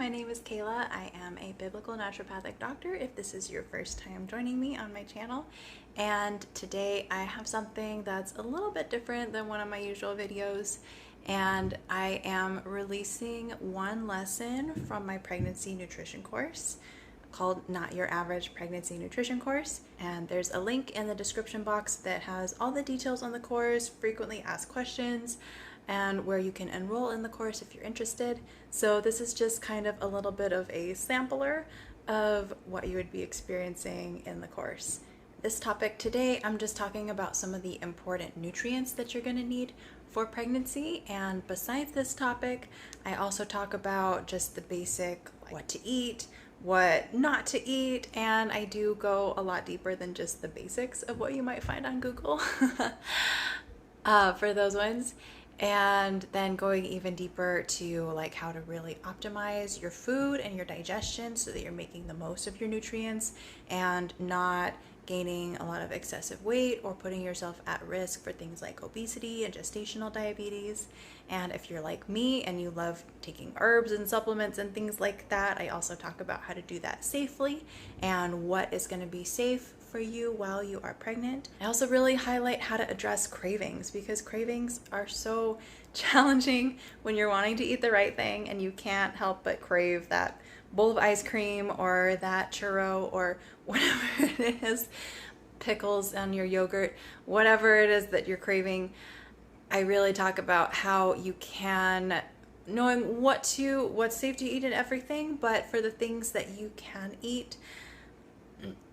my name is Kayla. I am a biblical naturopathic doctor if this is your first time joining me on my channel. And today I have something that's a little bit different than one of my usual videos. And I am releasing one lesson from my pregnancy nutrition course called Not Your Average Pregnancy Nutrition Course. And there's a link in the description box that has all the details on the course, frequently asked questions, and where you can enroll in the course if you're interested. So this is just kind of a little bit of a sampler of what you would be experiencing in the course. This topic today, I'm just talking about some of the important nutrients that you're going to need for pregnancy. And besides this topic, I also talk about just the basic, like what to eat, what not to eat, and I do go a lot deeper than just the basics of what you might find on Google for those ones. And then going even deeper to like how to really optimize your food and your digestion so that you're making the most of your nutrients and not gaining a lot of excessive weight or putting yourself at risk for things like obesity and gestational diabetes. And if you're like me and you love taking herbs and supplements and things like that, I also talk about how to do that safely and what is going to be safe for you while you are pregnant. I also really highlight how to address cravings, because cravings are so challenging when you're wanting to eat the right thing and you can't help but crave that bowl of ice cream or that churro or whatever it is, pickles on your yogurt, whatever it is that you're craving. I really talk about how you can, knowing what's safe to eat and everything, but for the things that you can eat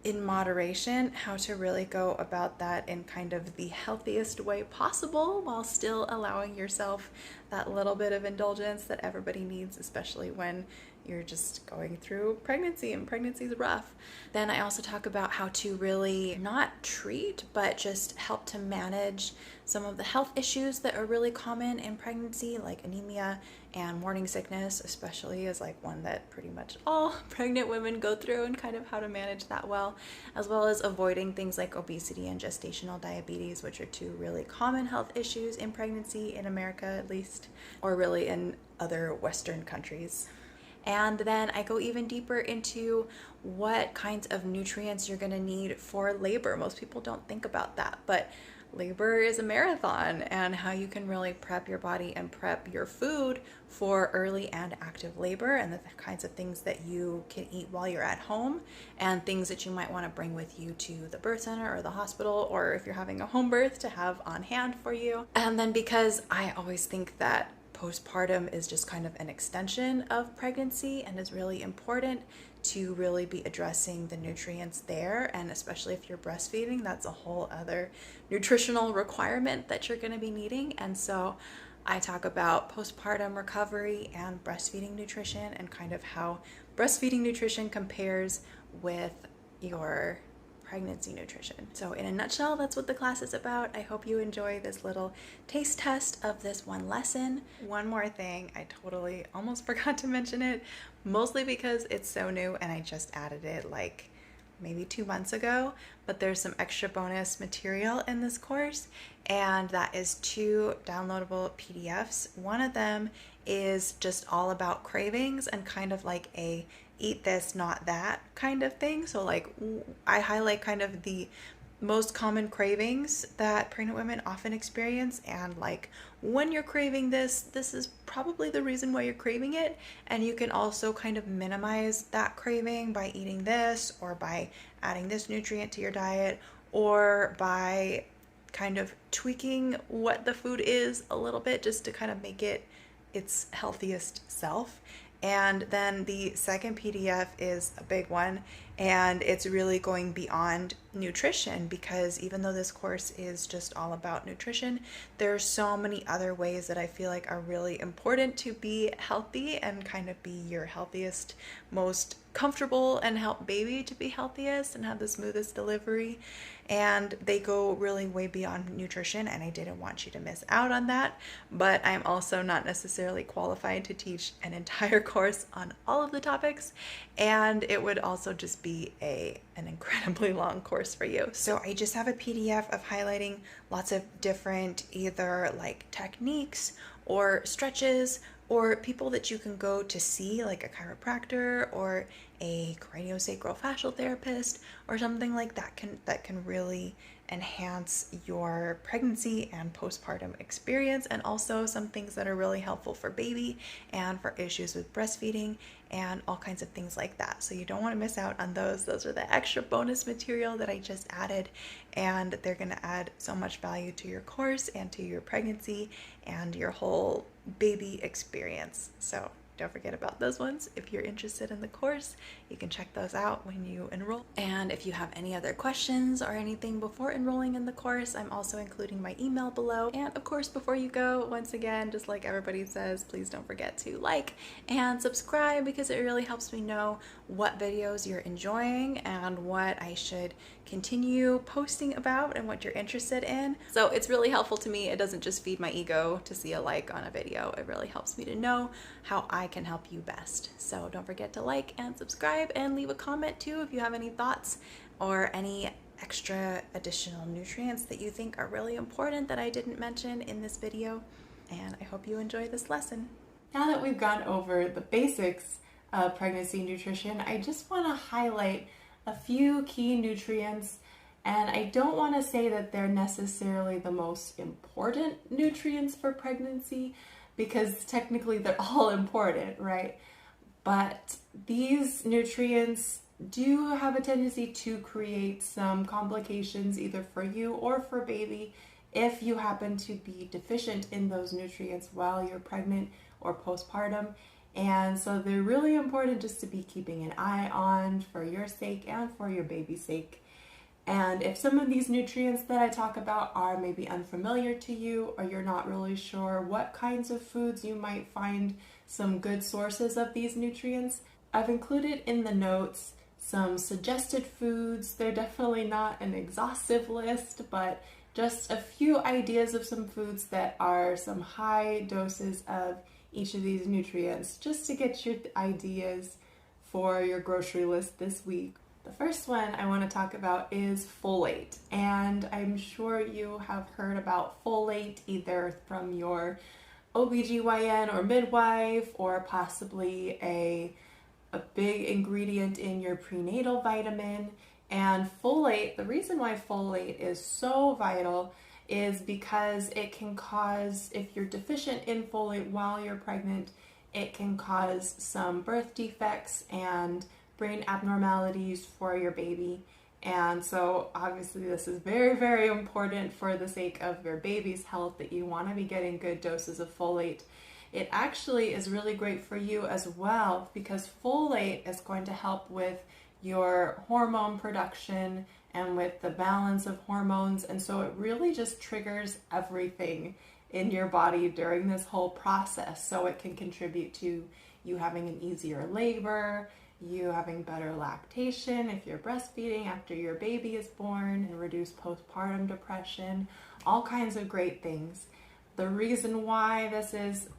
in moderation, how to really go about that in kind of the healthiest way possible while still allowing yourself that little bit of indulgence that everybody needs, especially when you're just going through pregnancy and pregnancy is rough. Then I also talk about how to really not treat, but just help to manage some of the health issues that are really common in pregnancy, like anemia and morning sickness, especially as like one that pretty much all pregnant women go through, and kind of how to manage that well as avoiding things like obesity and gestational diabetes, which are two really common health issues in pregnancy in America, at least, or really in other Western countries. And then I go even deeper into what kinds of nutrients you're going to need for labor. Most people don't think about that, but labor is a marathon, and how you can really prep your body and prep your food for early and active labor, and the kinds of things that you can eat while you're at home, and things that you might want to bring with you to the birth center or the hospital, or if you're having a home birth, to have on hand for you. And then, because I always think that postpartum is just kind of an extension of pregnancy and is really important to really be addressing the nutrients there, and especially if you're breastfeeding, that's a whole other nutritional requirement that you're going to be needing. And so I talk about postpartum recovery and breastfeeding nutrition, and kind of how breastfeeding nutrition compares with your pregnancy nutrition. So in a nutshell, that's what the class is about. I hope you enjoy this little taste test of this one lesson. One more thing, I totally almost forgot to mention it, mostly because it's so new and I just added it like maybe 2 months ago, but there's some extra bonus material in this course, and that is 2 downloadable PDFs. One of them is just all about cravings and kind of like a eat this, not that kind of thing. So like I highlight kind of the most common cravings that pregnant women often experience, and like when you're craving this is probably the reason why you're craving it, and you can also kind of minimize that craving by eating this, or by adding this nutrient to your diet, or by kind of tweaking what the food is a little bit just to kind of make it its healthiest self. And then the second PDF is a big one, and it's really going beyond nutrition, because even though this course is just all about nutrition, there's so many other ways that I feel like are really important to be healthy and kind of be your healthiest, most comfortable, and help baby to be healthiest and have the smoothest delivery. And they go really way beyond nutrition, and I didn't want you to miss out on that. But I'm also not necessarily qualified to teach an entire course on all of the topics, and it would also just be an incredibly long course for you. So I just have a PDF of highlighting lots of different either like techniques or stretches or people that you can go to see, like a chiropractor or a craniosacral therapist or something like that can really enhance your pregnancy and postpartum experience, and also some things that are really helpful for baby and for issues with breastfeeding and all kinds of things like that. So you don't want to miss out on those. Those are the extra bonus material that I just added, and they're going to add so much value to your course and to your pregnancy and your whole baby experience. So don't forget about those ones. If you're interested in the course, you can check those out when you enroll. And if you have any other questions or anything before enrolling in the course, I'm also including my email below. And of course, before you go, once again, just like everybody says, please don't forget to like and subscribe, because it really helps me know what videos you're enjoying and what I should continue posting about and what you're interested in. So it's really helpful to me. It doesn't just feed my ego to see a like on a video. It really helps me to know how I can help you best. So don't forget to like and subscribe, and leave a comment too if you have any thoughts or any extra additional nutrients that you think are really important that I didn't mention in this video. And I hope you enjoy this lesson. Now that we've gone over the basics of pregnancy nutrition, I just want to highlight a few key nutrients, and I don't want to say that they're necessarily the most important nutrients for pregnancy, because technically they're all important, right? But these nutrients do have a tendency to create some complications either for you or for baby if you happen to be deficient in those nutrients while you're pregnant or postpartum. And so they're really important just to be keeping an eye on for your sake and for your baby's sake. And if some of these nutrients that I talk about are maybe unfamiliar to you, or you're not really sure what kinds of foods you might find some good sources of these nutrients, I've included in the notes some suggested foods. They're definitely not an exhaustive list, but just a few ideas of some foods that are some high doses of each of these nutrients, just to get your ideas for your grocery list this week. The first one I want to talk about is folate, and I'm sure you have heard about folate either from your OBGYN or midwife, or possibly a big ingredient in your prenatal vitamin. And folate, the reason why folate is so vital is because it can cause, if you're deficient in folate while you're pregnant, it can cause some birth defects and brain abnormalities for your baby. And so obviously this is very, very important for the sake of your baby's health, that you want to be getting good doses of folate. It actually is really great for you as well, because folate is going to help with your hormone production and with the balance of hormones. And so it really just triggers everything in your body during this whole process. So it can contribute to you having an easier labor, you having better lactation if you're breastfeeding after your baby is born, and reduce postpartum depression, all kinds of great things. The reason why this is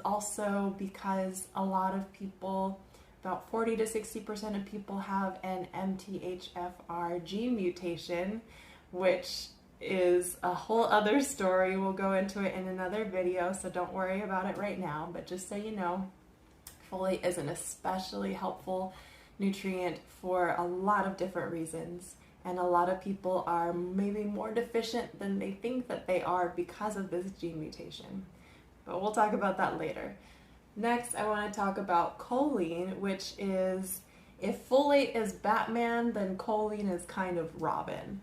also because a lot of people, about 40 to 60% of people, have an MTHFR gene mutation, which is a whole other story. We'll go into it in another video, so don't worry about it right now. But just so you know, folate is an especially helpful nutrient for a lot of different reasons. And a lot of people are maybe more deficient than they think that they are because of this gene mutation. But we'll talk about that later. Next, I want to talk about choline, which is, if folate is Batman, then choline is kind of Robin.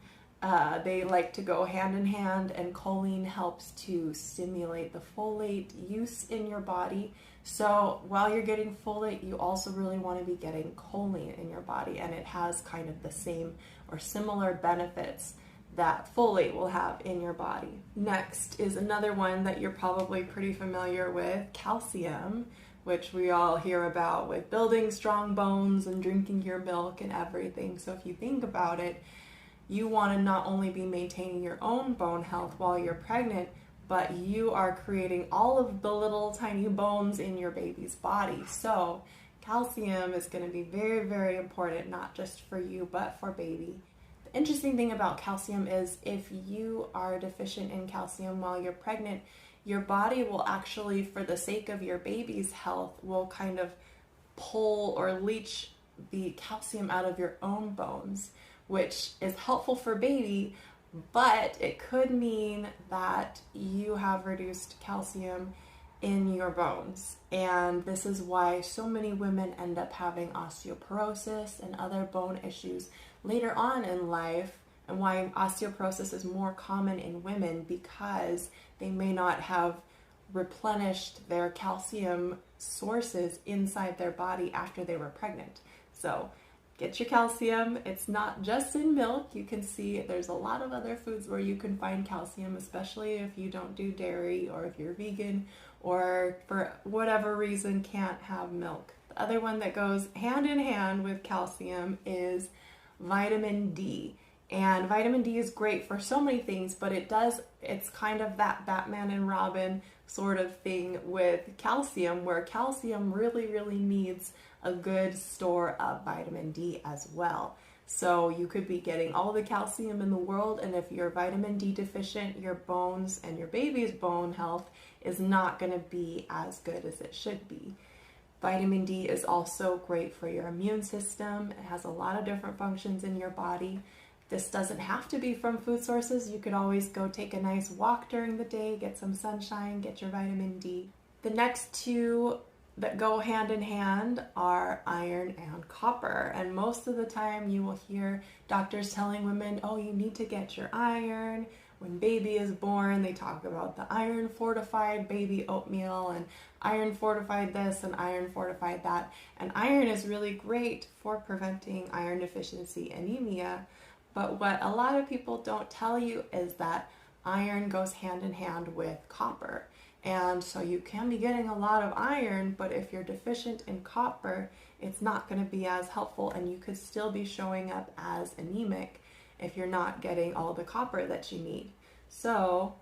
They like to go hand in hand, and choline helps to stimulate the folate use in your body. So while you're getting folate, you also really want to be getting choline in your body, and it has kind of the same or similar benefits that folate will have in your body. Next is another one that you're probably pretty familiar with, calcium, which we all hear about with building strong bones and drinking your milk and everything. So if you think about it, you want to not only be maintaining your own bone health while you're pregnant, but you are creating all of the little tiny bones in your baby's body. So calcium is going to be very, very important, not just for you, but for baby. The interesting thing about calcium is if you are deficient in calcium while you're pregnant, your body will actually, for the sake of your baby's health, will kind of pull or leach the calcium out of your own bones, which is helpful for baby, but it could mean that you have reduced calcium in your bones. And this is why so many women end up having osteoporosis and other bone issues later on in life, and why osteoporosis is more common in women, because they may not have replenished their calcium sources inside their body after they were pregnant. So get your calcium. It's not just in milk. You can see there's a lot of other foods where you can find calcium, especially if you don't do dairy or if you're vegan or for whatever reason can't have milk. The other one that goes hand in hand with calcium is vitamin D. And vitamin D is great for so many things, but it's kind of that Batman and Robin sort of thing with calcium, where calcium really, really needs a good store of vitamin D as well. So you could be getting all the calcium in the world, and if you're vitamin D deficient, your bones and your baby's bone health is not going to be as good as it should be. Vitamin D is also great for your immune system. It has a lot of different functions in your body. This doesn't have to be from food sources. You could always go take a nice walk during the day, get some sunshine, get your vitamin D. The next two that go hand in hand are iron and copper. And most of the time you will hear doctors telling women, oh, you need to get your iron. When baby is born, they talk about the iron fortified baby oatmeal and iron fortified this and iron fortified that. And iron is really great for preventing iron deficiency anemia. But what a lot of people don't tell you is that iron goes hand in hand with copper. And so you can be getting a lot of iron, but if you're deficient in copper, it's not going to be as helpful, and you could still be showing up as anemic if you're not getting all the copper that you need. So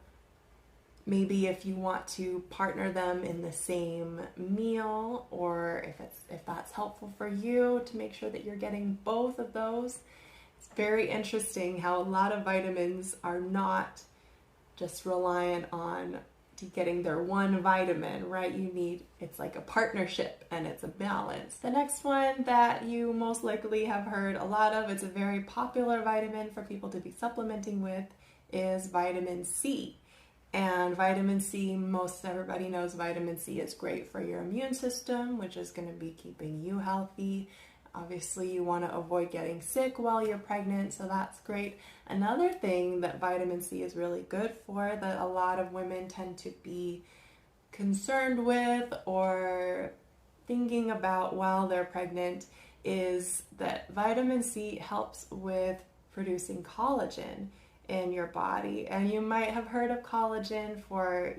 maybe if you want to partner them in the same meal, or if that's helpful for you to make sure that you're getting both of those. It's very interesting how a lot of vitamins are not just reliant on getting their one vitamin, right? It's like a partnership and it's a balance. The next one that you most likely have heard a lot of, it's a very popular vitamin for people to be supplementing with, is vitamin C. And vitamin C, most everybody knows vitamin C is great for your immune system, which is going to be keeping you healthy. Obviously, you want to avoid getting sick while you're pregnant, so that's great. Another thing that vitamin C is really good for, that a lot of women tend to be concerned with or thinking about while they're pregnant, is that vitamin C helps with producing collagen in your body. And you might have heard of collagen for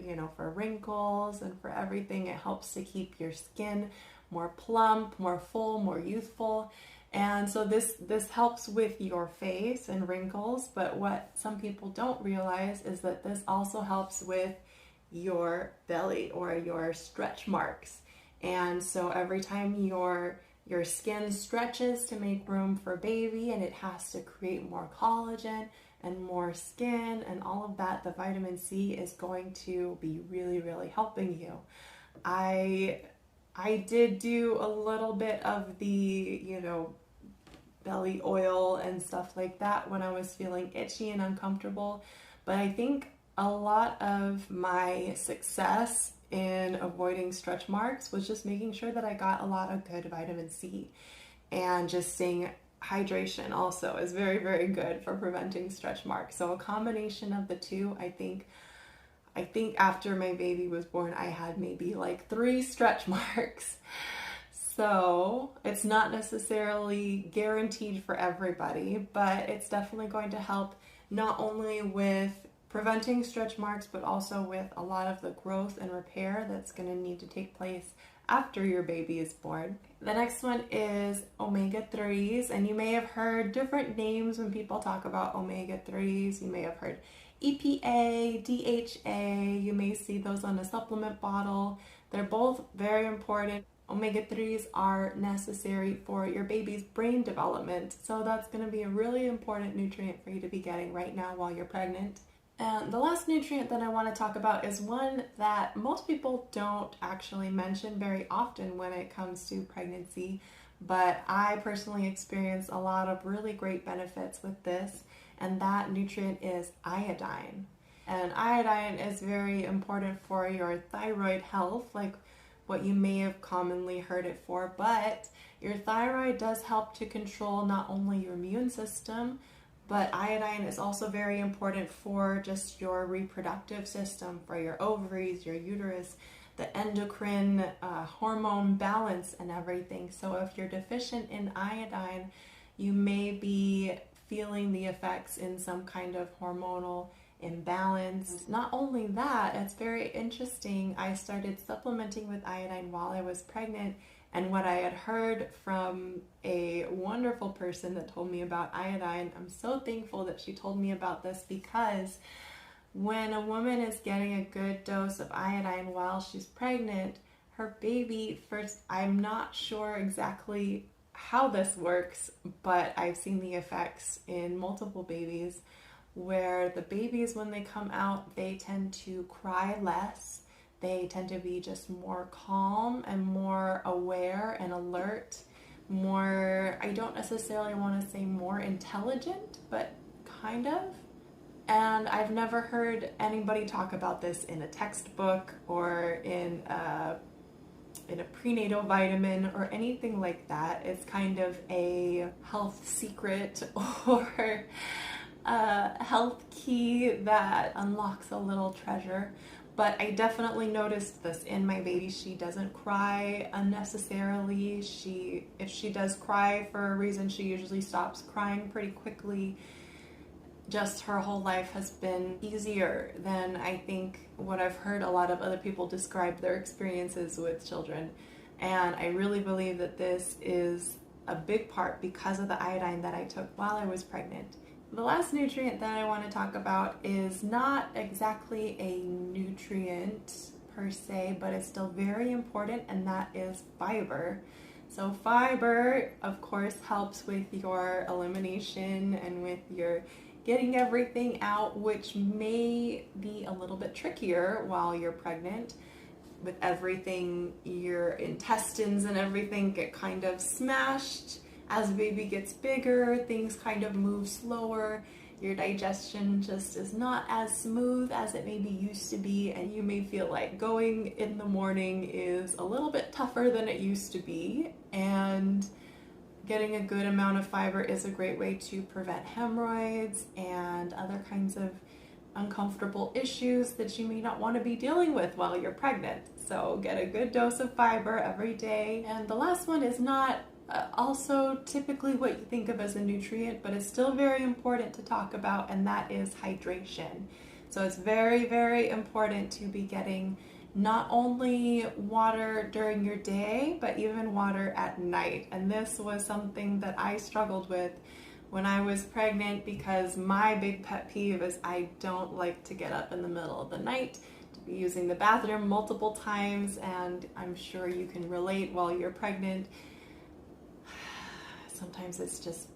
wrinkles and for everything. It helps to keep your skin more plump, more full, more youthful. And so this helps with your face and wrinkles, but what some people don't realize is that this also helps with your belly or your stretch marks. And so every time your skin stretches to make room for baby, and it has to create more collagen and more skin and all of that, the vitamin C is going to be really, really helping you. I did do a little bit of the, belly oil and stuff like that when I was feeling itchy and uncomfortable. But I think a lot of my success in avoiding stretch marks was just making sure that I got a lot of good vitamin C. And just staying hydration also is very, very good for preventing stretch marks. So a combination of the two, I think after my baby was born, I had maybe like 3 stretch marks. So it's not necessarily guaranteed for everybody, but it's definitely going to help not only with preventing stretch marks, but also with a lot of the growth and repair that's going to need to take place after your baby is born. The next one is omega-3s, and you may have heard different names when people talk about omega-3s. You may have heard EPA, DHA, you may see those on a supplement bottle. They're both very important. Omega-3s are necessary for your baby's brain development, so that's going to be a really important nutrient for you to be getting right now while you're pregnant. And the last nutrient that I want to talk about is one that most people don't actually mention very often when it comes to pregnancy, but I personally experience a lot of really great benefits with this, and that nutrient is iodine. And iodine is very important for your thyroid health, like what you may have commonly heard it for, but your thyroid does help to control not only your immune system, but iodine is also very important for just your reproductive system, for your ovaries, your uterus, the endocrine hormone balance and everything. So if you're deficient in iodine, you may be feeling the effects in some kind of hormonal imbalance. Not only that, it's very interesting. I started supplementing with iodine while I was pregnant, and what I had heard from a wonderful person that told me about iodine, I'm so thankful that she told me about this, because when a woman is getting a good dose of iodine while she's pregnant, her baby, first, I'm not sure exactly how this works, but I've seen the effects in multiple babies where the babies, when they come out, they tend to cry less. They tend to be just more calm and more aware and alert, more, I don't necessarily want to say more intelligent, but kind of. And I've never heard anybody talk about this in a textbook or in a prenatal vitamin or anything like that. It's kind of a health secret or a health key that unlocks a little treasure. But I definitely noticed this in my baby. She doesn't cry unnecessarily. If she does cry for a reason, she usually stops crying pretty quickly. Just her whole life has been easier than I think what I've heard a lot of other people describe their experiences with children. And I really believe that this is a big part because of the iodine that I took while I was pregnant. The last nutrient that I want to talk about is not exactly a nutrient per se, but it's still very important, and that is fiber. So fiber, of course, helps with your elimination and with your getting everything out, which may be a little bit trickier while you're pregnant. With everything, your intestines and everything get kind of smashed. As the baby gets bigger, things kind of move slower. Your digestion just is not as smooth as it maybe used to be, and you may feel like going in the morning is a little bit tougher than it used to be. And getting a good amount of fiber is a great way to prevent hemorrhoids and other kinds of uncomfortable issues that you may not want to be dealing with while you're pregnant. So get a good dose of fiber every day. And the last one is not also typically what you think of as a nutrient, but it's still very important to talk about, and that is hydration. So it's very, very important to be getting not only water during your day, but even water at night. And this was something that I struggled with when I was pregnant, because my big pet peeve is I don't like to get up in the middle of the night to be using the bathroom multiple times, and I'm sure you can relate while you're pregnant. Sometimes it's just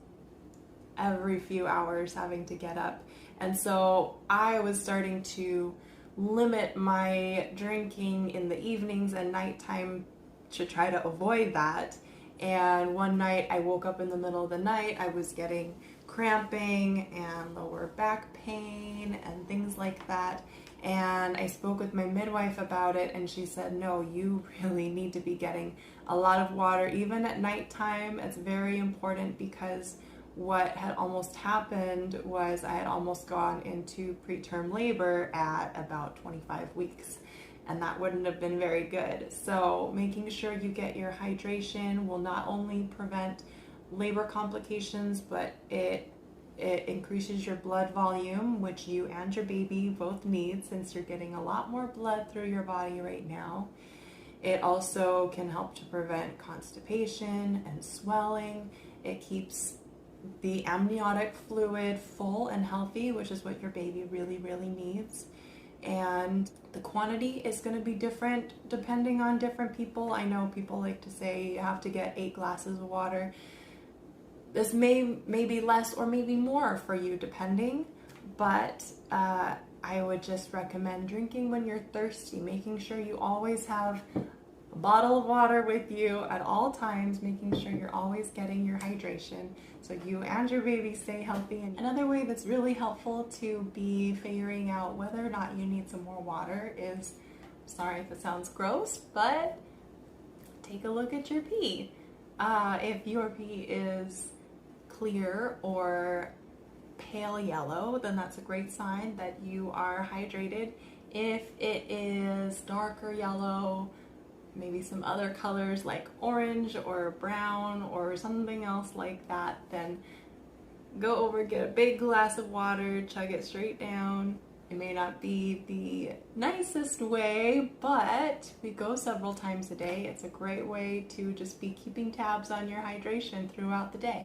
every few hours having to get up. And so I was starting to limit my drinking in the evenings and nighttime to try to avoid that. And one night I woke up in the middle of the night, I was getting cramping and lower back pain and things like that. And I spoke with my midwife about it, and she said, no, you really need to be getting a lot of water, even at nighttime. It's very important, because what had almost happened was I had almost gone into preterm labor at about 25 weeks, and that wouldn't have been very good. So making sure you get your hydration will not only prevent labor complications, but it increases your blood volume, which you and your baby both need, since you're getting a lot more blood through your body right now. It also can help to prevent constipation and swelling. It keeps the amniotic fluid full and healthy, which is what your baby really, really needs. And the quantity is going to be different depending on different people. I know people like to say you have to get 8 glasses of water. This may be less or maybe more for you depending, but I would just recommend drinking when you're thirsty, making sure you always have a bottle of water with you at all times, making sure you're always getting your hydration so you and your baby stay healthy. And another way that's really helpful to be figuring out whether or not you need some more water is, sorry if it sounds gross, but take a look at your pee. If your pee is clear or pale yellow, then that's a great sign that you are hydrated. If it is darker yellow, maybe some other colors like orange or brown or something else like that, then go over, get a big glass of water, chug it straight down. It may not be the nicest way, but we go several times a day. It's a great way to just be keeping tabs on your hydration throughout the day.